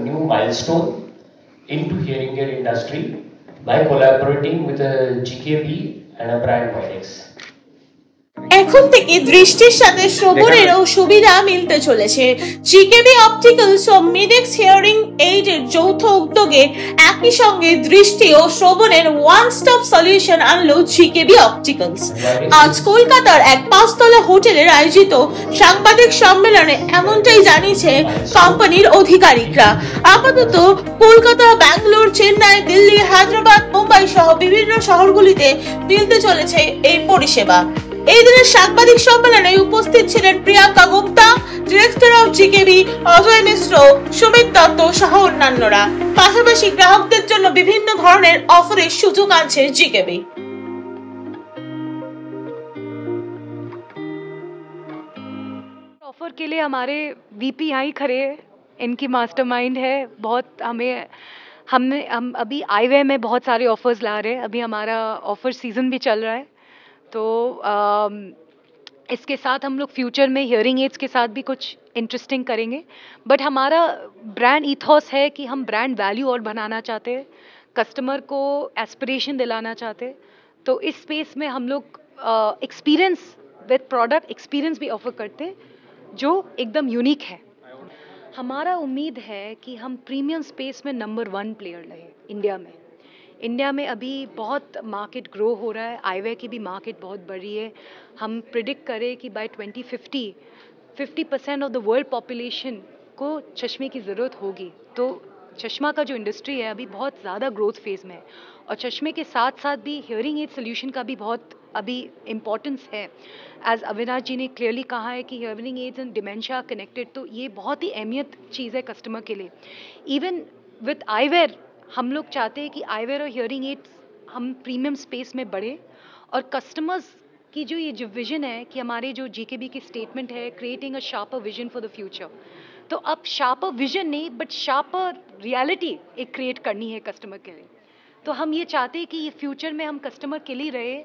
new milestone into hearing aid industry by collaborating with a GKB and a brand Videx. এখন থেকে দৃষ্টির সাথে শ্রবণেরও সুবিধা মিলতে চলেছে। জিকেবি অপটিক্যালস ও মিডেক্স হিয়ারিং এইড এর যৌথ উদ্যোগে একই সঙ্গে দৃষ্টি ও শ্রবণের ওয়ান স্টপ সলিউশন আনলো জিকেবি অপটিক্যালস। আজ কলকাতার এক পাঁচতলা হোটেলের আয়োজিত সাংবাদিক সম্মেলনে এমনটাই জানিয়েছে কোম্পানির আধিকারিকরা। আপাতত কলকাতা, ব্যাঙ্গালোর, চেন্নাই, দিল্লি, হায়দ্রাবাদ, মুম্বাই সহ বিভিন্ন শহরগুলিতে মিলতে চলেছে এই পরিষেবা। এই দিনের সাংবাদিক সম্মেলনে উপস্থিত ছিলেন প্রিয়াঙ্কা গুপ্তা, ডিরেক্টর অফ জিকেবি, অজয় মিশ্র, সুমিত দত্ত সহ অন্যান্যরা। পাশাপাশি গ্রাহকদের জন্য বিভিন্ন ধরনের অফারের সুযোগ আনছে জিকেবি। ऑफर के लिए हमारे वीपी यहाँ ही खड़े हैं, इनकी मास्टरमाइंड है। बहुत हम अभी आईवे में बहुत सारे ऑफर्स ला रहे हैं। अभी हमारा ऑफर सीजन भी चल रहा है, तो इसके साथ हम लोग फ्यूचर में हियरिंग एड्स के साथ भी कुछ इंटरेस्टिंग करेंगे। बट हमारा ब्रांड इथॉस है कि हम ब्रांड वैल्यू और बनाना चाहते हैं, कस्टमर को एस्पिरेशन दिलाना चाहते हैं। तो इस स्पेस में हम लोग एक्सपीरियंस विद प्रोडक्ट एक्सपीरियंस भी ऑफर करते हैं जो एकदम यूनिक है। हमारा उम्मीद है कि हम प्रीमियम स्पेस में नंबर 1 प्लेयर रहे इंडिया में अभी बहुत मार्केट ग्रो हो रहा है, आईवे की भी मार्केट बहुत बढ़ रही है। हम प्रिडिक्ट करें कि by 2050 50% of the world population को चश्मे की ज़रूरत होगी। तो चश्मा का जो इंडस्ट्री है अभी बहुत ज़्यादा ग्रोथ फेज़ में है, और चश्मे के साथ साथ भी हियरिंग एड सोल्यूशन का भी बहुत अभी इम्पोर्टेंस है। एज अविनाश जी ने क्लियरली कहा है कि hearing aids and dementia connected, तो ये बहुत ही अहमियत चीज़ है कस्टमर के लिए। इवन विथ आईवेयर हम लोग चाहते हैं कि आईवेयर और हियरिंग एड्स हम प्रीमियम स्पेस में बढ़े, और कस्टमर्स की जो ये विजन है कि हमारे जो जीकेबी की स्टेटमेंट है, creating a sharper vision for the future, तो अब शार्पर विजन नहीं बट शार्पर रियलिटी एक क्रिएट करनी है कस्टमर के लिए। तो हम ये चाहते हैं कि ये फ्यूचर में हम कस्टमर के लिए रहे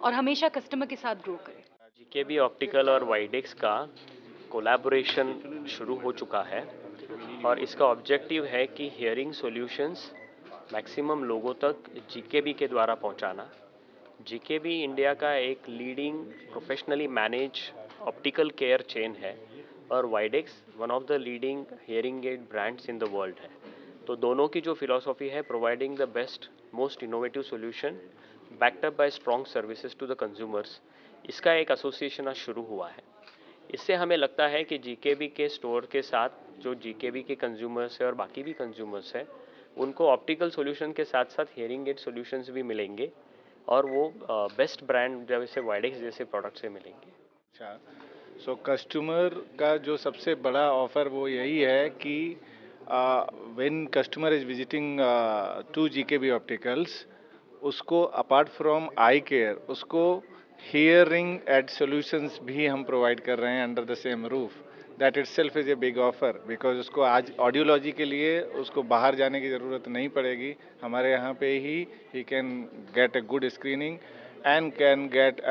और हमेशा कस्टमर के साथ ग्रो करें। जीकेबी ऑप्टिकल और वाइडेक्स का कोलैबोरेशन शुरू हो चुका है, और इसका ऑब्जेक्टिव है कि हियरिंग सॉल्यूशंस मैक्सिमम लोगों तक जीकेबी के द्वारा पहुंचाना। जीकेबी इंडिया का एक leading professionally manage optical care chain है, और Widex one of the leading hearing aid brands in the world है। तो दोनों की जो फिलॉसफी है, providing the best most innovative solution backed up by strong services to the consumers, इसका एक एसोसिएशन आज शुरू हुआ है। इससे हमें लगता है कि जीकेबी के स्टोर के साथ जो जीकेबी के कंज्यूमर्स है और बाकी भी कंज्यूमर्स है, उनको ऑप्टिकल सॉल्यूशन के साथ साथ हियरिंग एड सॉल्यूशंस भी मिलेंगे, और वो बेस्ट ब्रांड जैसे वाइडेक्स जैसे प्रोडक्ट से मिलेंगे। अच्छा, सो कस्टमर का जो सबसे बड़ा ऑफर वो यही है कि when customer is visiting to GKB opticals, उसको अपार्ट फ्रॉम आई केयर उसको हियरिंग एड सॉल्यूशंस भी हम प्रोवाइड कर रहे हैं under the same roof. That itself is a big offer, because उसको आज ऑडियोलॉजी के लिए उसको बाहर जाने की ज़रूरत नहीं पड़ेगी। हमारे यहाँ पे he can get a good screening and can get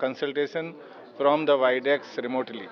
consultation from the Widex remotely.